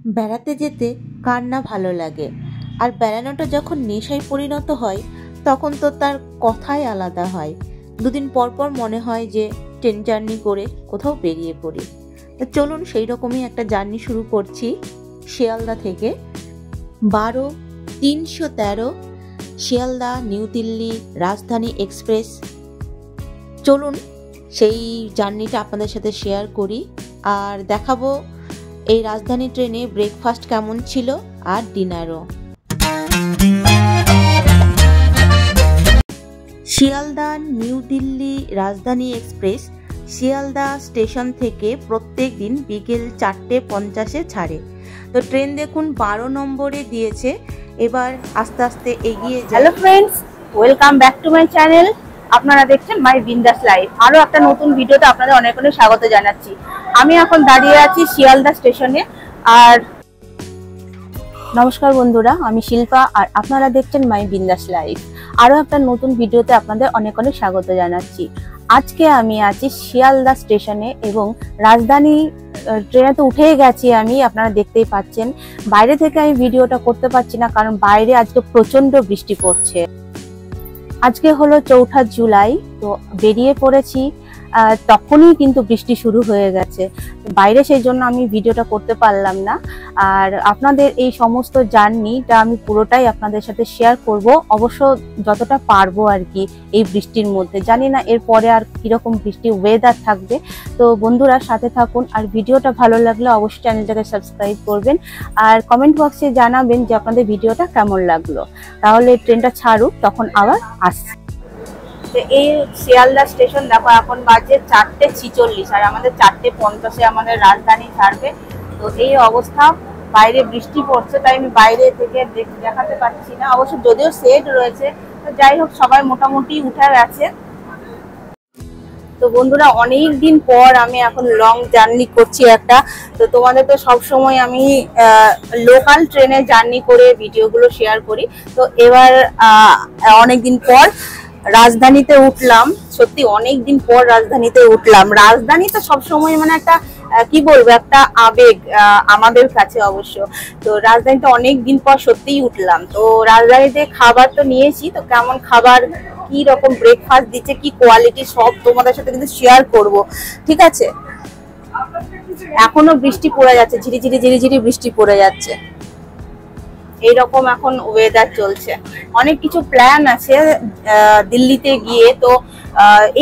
বেড়াতে যেতে কার না ভালো লাগে, আর বেড়ানোটা যখন নেশায় পরিণত হয় তখন তো তার কথাই আলাদা হয়। দুদিন পর পর মনে হয় যে ট্রেন জার্নি করে কোথাও বেরিয়ে পড়ি। তো চলুন সেই রকমই একটা জার্নি শুরু করছি শিয়ালদা থেকে। 12-313 শিয়ালদা নিউ দিল্লি রাজধানী এক্সপ্রেস। চলুন সেই জার্নিটা আপনাদের সাথে শেয়ার করি আর দেখাবো এই রাজধানী ট্রেনে ব্রেকফাস্ট কেমন ছিল আর ডিনারও। শিয়ালদা নিউ দিল্লি রাজধানী এক্সপ্রেস শিয়ালদা স্টেশন থেকে প্রত্যেক দিন বিকেল 4:50 ছাড়ে। তো ট্রেন দেখুন 12 নম্বরে দিয়েছে। এবার আস্তে আস্তে এগিয়ে যায়। Hello friends, welcome back to my channel. আপনারা দেখছেন মাই বিন্দাস লাইফ। আরও একটা নতুন ভিডিওতে আপনাদের অনেক অনেক স্বাগত জানাচ্ছি। আমি এখন দাঁড়িয়ে আছি শিয়ালদা স্টেশনে। আর নমস্কার বন্ধুরা, আমি শিল্পা আর আপনারা দেখছেন মাই বিন্দাস লাইফ। আরও একটা নতুন ভিডিওতে আপনাদের অনেক অনেক স্বাগত জানাচ্ছি। আজকে আমি আছি শিয়ালদা স্টেশনে এবং রাজধানী ট্রেনে তো উঠেই গেছি আমি, আপনারা দেখতেই পাচ্ছেন। বাইরে থেকে আমি ভিডিওটা করতে পারছি না কারণ বাইরে আজকে প্রচন্ড বৃষ্টি পড়ছে। আজকে হলো 4 জুলাই, তো বেরিয়ে পড়েছি তখনই কিন্তু বৃষ্টি শুরু হয়ে গেছে বাইরে, সেই জন্য আমি ভিডিওটা করতে পারলাম না। আর আপনাদের এই সমস্ত জার্নিটা আমি পুরোটাই আপনাদের সাথে শেয়ার করব, অবশ্য যতটা পারবো আর কি এই বৃষ্টির মধ্যে। জানি না এরপরে আর কিরকম বৃষ্টি ওয়েদার থাকবে। তো বন্ধুরা সাথে থাকুন, আর ভিডিওটা ভালো লাগলে অবশ্যই চ্যানেলটাকে সাবস্ক্রাইব করবেন আর কমেন্ট বক্সে জানাবেন যে আপনাদের ভিডিওটা কেমন লাগলো। তাহলে ট্রেনটা ছাড়ুক, তখন আবার আসছে। এই শিয়ালদা স্টেশন দেখো, এখন বাজে 4:46 আর আমাদের 4:50 আমাদের রাজধানী ছাড়বে। তো এই অবস্থা, বাইরে বৃষ্টি পড়ছে তাই আমি বাইরে থেকে দেখাতে পাচ্ছি না, অবশ্য যদিও সেট রয়েছে। তো যাই হোক, সবাই মোটামুটি উঠে গেছে। তো বন্ধুরা অনেক দিন পর আমি এখন লং জার্নি করছি একটা। তো তোমাদের তো সবসময় আমি লোকাল ট্রেনে জার্নি করে ভিডিওগুলো শেয়ার করি। তো এবার অনেকদিন পর রাজধানীতে উঠলাম, সত্যি অনেক দিন পর রাজধানীতে উঠলাম। রাজধানী তো সবসময় মানে একটা কি বলবো, একটা আবেগ আমাদের কাছে অবশ্য। তো রাজধানীতে অনেক দিন পর সত্যিই উঠলাম। তো রাজধানীতে খাবার তো নিয়েছি, তো কেমন খাবার, কি রকম ব্রেকফাস্ট দিচ্ছে, কি কোয়ালিটি, সব তোমাদের সাথে কিন্তু শেয়ার করব, ঠিক আছে। এখনো বৃষ্টি পড়ে যাচ্ছে, ঝিরিঝিরি ঝিরিঝিরি বৃষ্টি পড়ে যাচ্ছে। এইরকম এখন ওয়েদার চলছে। অনেক কিছু প্ল্যান আছে দিল্লিতে গিয়ে। তো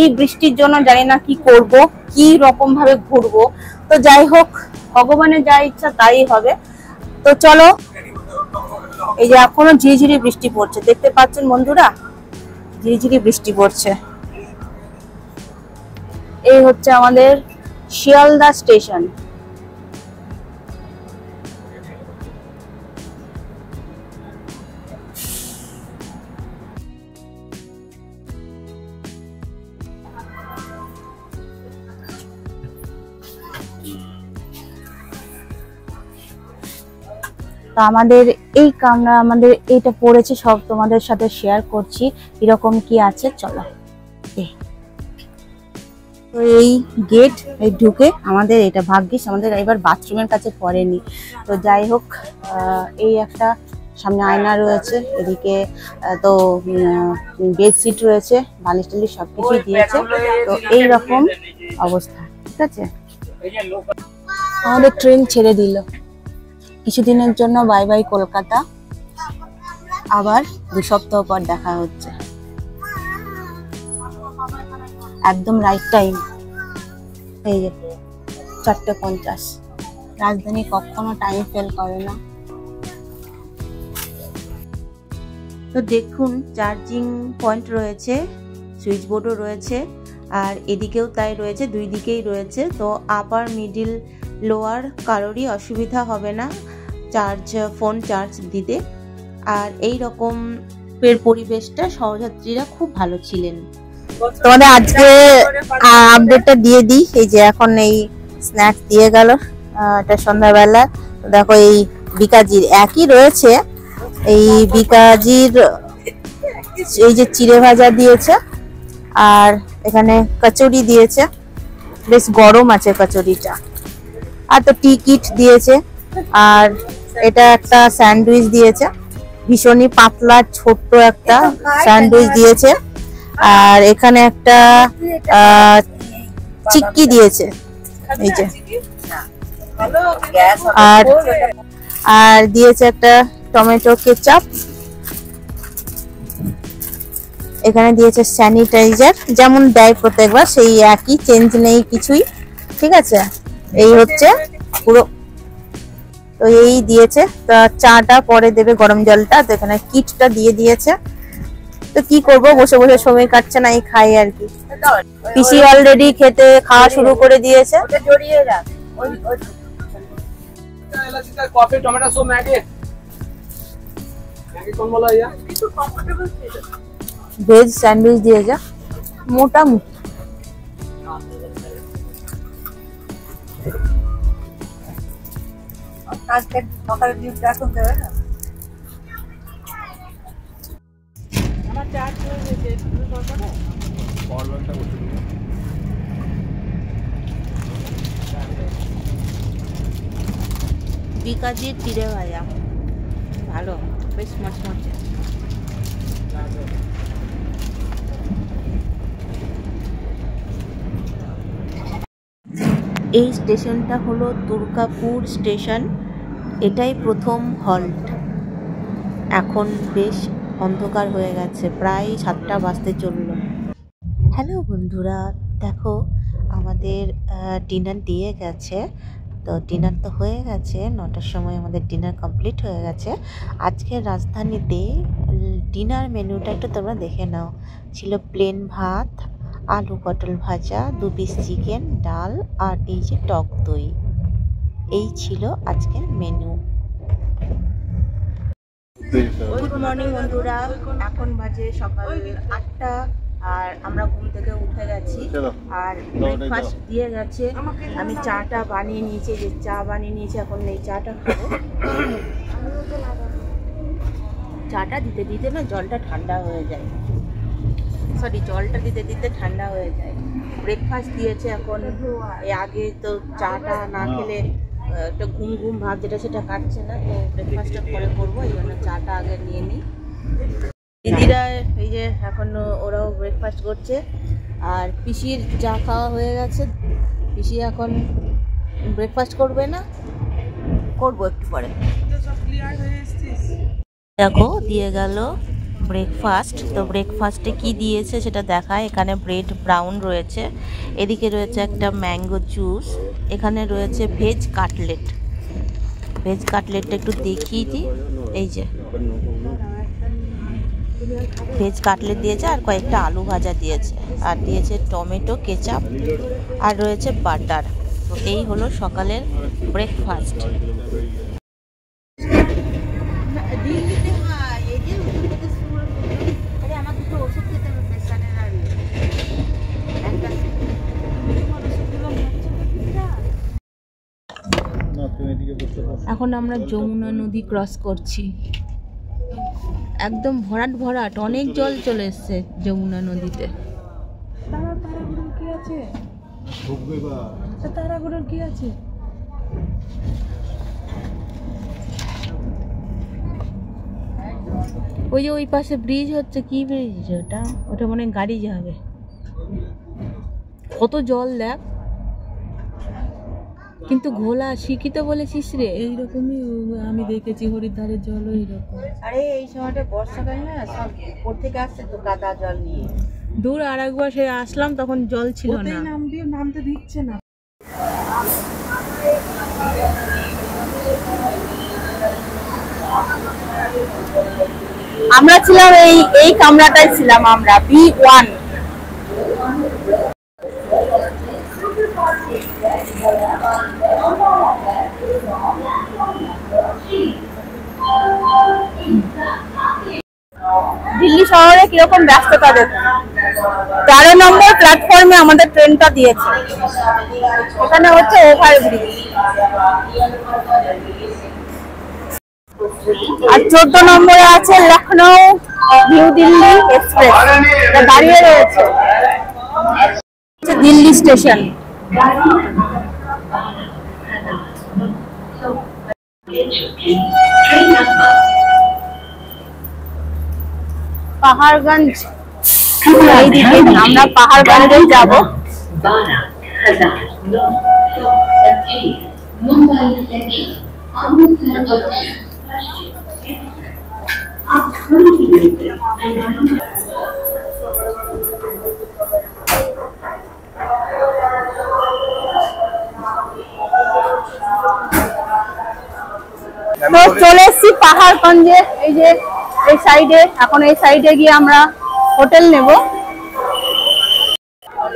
এই বৃষ্টির জন্য জানি না কি করব, কি রকম ভাবে ঘুরবো। তো যাই হোক, ভগবানের যা ইচ্ছা তাই হবে। তো চলো, এই যে এখনো ঝিরিঝিরি বৃষ্টি পড়ছে, দেখতে পাচ্ছেন বন্ধুরা, ঝিরিঝিরি বৃষ্টি পড়ছে। এই হচ্ছে আমাদের শিয়ালদা স্টেশন। তো আমাদের এই কামরা, আমাদের এইটা পড়েছে, সব তোমাদের সাথে শেয়ার করছি কিরকম কি আছে। চলো, তো এই গেট এই ঢুকে আমাদের এটা ভাগ্যিস আমাদের এবার বাথরুমের কাছে পড়েনি। তো যাই হোক, এই একটা সামনে আয়না রয়েছে, এদিকে তো বেডশিট রয়েছে, বালিশ টালিশ সবকিছুই দিয়েছে। তো এই রকম অবস্থা, ঠিক আছে। আমাদের ট্রেন ছেড়ে দিল কিছুদিনের জন্য। বাই বাই কলকাতা, আবার 2 সপ্তাহ পর দেখা হচ্ছে। একদম রাইট টাইম, এই যে 4:50। রাজধানী কখনো টাইম ফেল করে না। তো দেখুন চার্জিং পয়েন্ট রয়েছে, সুইচ বোর্ডও রয়েছে, আর এদিকেও তাই রয়েছে, দুই দিকেই রয়েছে। তো আপার মিডিল লোয়ার কারোরই অসুবিধা হবে না ফোন চার্জ দিতে। আর এই রকম পরিবেশটা সহযাত্রীরা খুব ভালো ছিলেন। তোমাদের আজকে আপডেটটা দিয়ে দিই। এই যে এখন এই স্ন্যাক্স দিয়ে গেল, এটা সন্ধ্যাবেলা। দেখো এই বিকাজির একই রয়েছে, এই বিকাজির এই যে চিড়ে ভাজা দিয়েছে আর এখানে কচুরি দিয়েছে, বেশ গরম আছে কচুরিটা। আর তো টিকিট দিয়েছে, আর এটা একটা স্যান্ডউইচ দিয়েছে, ভীষণই পাতলা ছোট্ট একটা স্যান্ডউইচ দিয়েছে। আর এখানে একটা চিক্কি দিয়েছে, এই যে। আর আর দিয়েছে একটা টমেটো কেচাপ। এখানে দিয়েছে স্যানিটাইজার, যেমন দেয় প্রত্যেকবার সেই একই, চেঞ্জ নেই কিছুই, ঠিক আছে। এই হচ্ছে পুরো, তো এই দিয়েছে। তা চাটা পরে দেবে, গরম জলটা। তো এখানে কিটটা দিয়ে দিয়েছে। তো কি করব, বসে বসে সময় কাটছে না, এই খাই আর কি। পিসি অলরেডি খাওয়া শুরু করে দিয়েছে। ভেজ স্যান্ডউইচ দিয়েছে, মোটামুটি। বিকাজির চিড়ে ভাজা ভালো, বেশ মচমচে। এই স্টেশনটা হলো দুর্গাপুর স্টেশন, এটাই প্রথম হল্ট। এখন বেশ অন্ধকার হয়ে গেছে, প্রায় 7টা বাজতে চললো। হ্যালো বন্ধুরা, দেখো আমাদের ডিনার দিয়ে গেছে। তো ডিনার তো হয়ে গেছে, 9টার সময় আমাদের ডিনার কমপ্লিট হয়ে গেছে। আজকে রাজধানীতে ডিনার মেনুটা একটু তোমরা দেখে নাও। ছিল প্লেন ভাত, আলু পটল ভাজা, 2 পিস চিকেন, ডাল, আর এই যে টক দই। এই ছিল আজকের মেনু। গুড মর্নিং বন্ধুরা, এখন বাজে সকাল 8টা, আর আমরা ঘুম থেকে উঠে গেছি। আর ব্রেকফাস্ট দিয়ে গেছে। আমি চাটা বানিয়ে নিয়েছি, যে চা বানিয়ে নিয়েছি, এখন এই চাটা খাবো। চাটা দিতে দিতে না জলটা ঠান্ডা হয়ে যায়, সরি জলটা দিতে দিতে ঠান্ডা হয়ে যায়। ব্রেকফাস্ট দিয়েছে এখন, আগে তো চাটা না খেলে একটা ঘুম ঘুম ভাব যেটা সেটা কাটছে না, তো ব্রেকফাস্টটা পরে করবো, এই জন্য চাটা আগে নিয়ে নিই। দিদিরা এই যে এখন ওরাও ব্রেকফাস্ট করছে। আর পিসির চা খাওয়া হয়ে গেছে, পিসি এখন ব্রেকফাস্ট করবে না, করবো একটু পরে। দেখো দিয়ে গেল ব্রেকফাস্ট। তো ব্রেকফাস্টে কি দিয়েছে সেটা দেখায়। এখানে ব্রেড ব্রাউন রয়েছে, এদিকে রয়েছে একটা ম্যাঙ্গো জুস, এখানে রয়েছে ভেজ কাটলেট। ভেজ কাটলেটটা একটু দেখিয়ে দিই, এই যে ভেজ কাটলেট দিয়েছে, আর কয়েকটা আলু ভাজা দিয়েছে, আর দিয়েছে টমেটো কেচাপ, আর রয়েছে বাটার। তো এই হলো সকালের ব্রেকফাস্ট। এখন আমরা যমুনা নদী ক্রস করছি, একদম ভরাট ভরাট, অনেক জল চলে এসছে যমুনা নদীতে। ওই যে ওই পাশে ব্রিজ হচ্ছে, কি ব্রিজ ওটা? ওটা মনে হয় গাড়ি যাবে। কত জল দেখ, কিন্তু ঘোলা। শিক্ষিত বলেছিস রে, এইরকমই আমি দেখেছি হরিদ্বারের জল এইরকম। আরে এই সময়টা বর্ষাকাল না, সব উপর থেকে আসছে তো কাদা জল নিয়ে। দূর আর একবার সে আসলাম, তখন জল ছিল না, নামতে দিচ্ছে না। আমরা ছিলাম এই কামরাটাই ছিলাম আমরা, B1। দিল্লি শহরে কিরকম ব্যস্ততা দেখুন। 13 নম্বর প্ল্যাটফর্মে আমাদের ট্রেনটা দিয়েছে, এখানে হচ্ছে ওভারব্রিজ। আর 14 নম্বরে আছে লখনৌ নিউ দিল্লি এক্সপ্রেস, দাঁড়িয়ে রয়েছে দিল্লি স্টেশন। পাহাড়গঞ্জ, এইদিকে আমরা পাহাড়গঞ্জে যাব। তো চলে এসছি পাহাড়গঞ্জে, এই যে এই সাইডে, এখন এই সাইডে গিয়ে আমরা হোটেল নেব।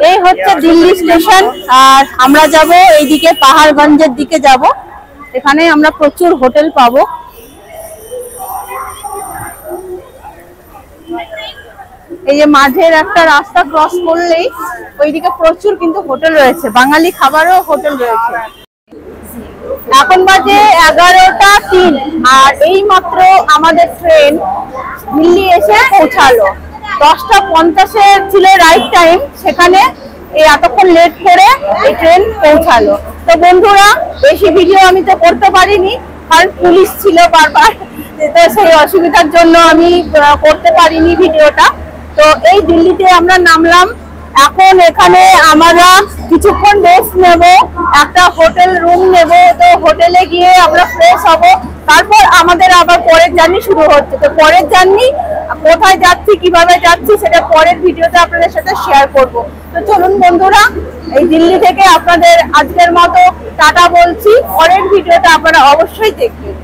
এই হচ্ছে দিল্লি স্টেশন, আর আমরা যাব এইদিকে পাহাড়গঞ্জের দিকে যাব। এখানে আমরা প্রচুর হোটেল পাবো। এই যে মাঝের একটা রাস্তা ক্রস করলেই ওইদিকে প্রচুর কিন্তু হোটেল রয়েছে, বাঙালি খাবারও হোটেল রয়েছে। এখন বাজে 11:03 আর এই মাত্র আমাদের ট্রেন দিল্লি এসে পৌঁছালো। 10:50 ছিল রাইট টাইম, সেখানে এই এতক্ষণ লেট করে এই ট্রেন পৌঁছালো। তো বন্ধুরা, বেশি ভিডিও আমি তো করতে পারিনি, কারণ পুলিশ ছিল বারবার, তো সেই অসুবিধার জন্য আমি করতে পারিনি ভিডিওটা। তো এই দিল্লিতে আমরা নামলাম, এখন এখানে আমরা কিছুক্ষণ রেস্ট নেব, একটা হোটেল রুম নেব। তো হোটেলে গিয়ে আমরা ফ্রেশ হব, তারপর আমাদের আবার পরের জার্নি শুরু হচ্ছে। তো পরের জার্নি কোথায় যাচ্ছি, কিভাবে যাচ্ছি, সেটা পরের ভিডিওতে আপনাদের সাথে শেয়ার করব। তো চলুন বন্ধুরা, এই দিল্লি থেকে আপনাদের আজকের মতো টাটা বলছি, পরের ভিডিওটা আপনারা অবশ্যই দেখবেন।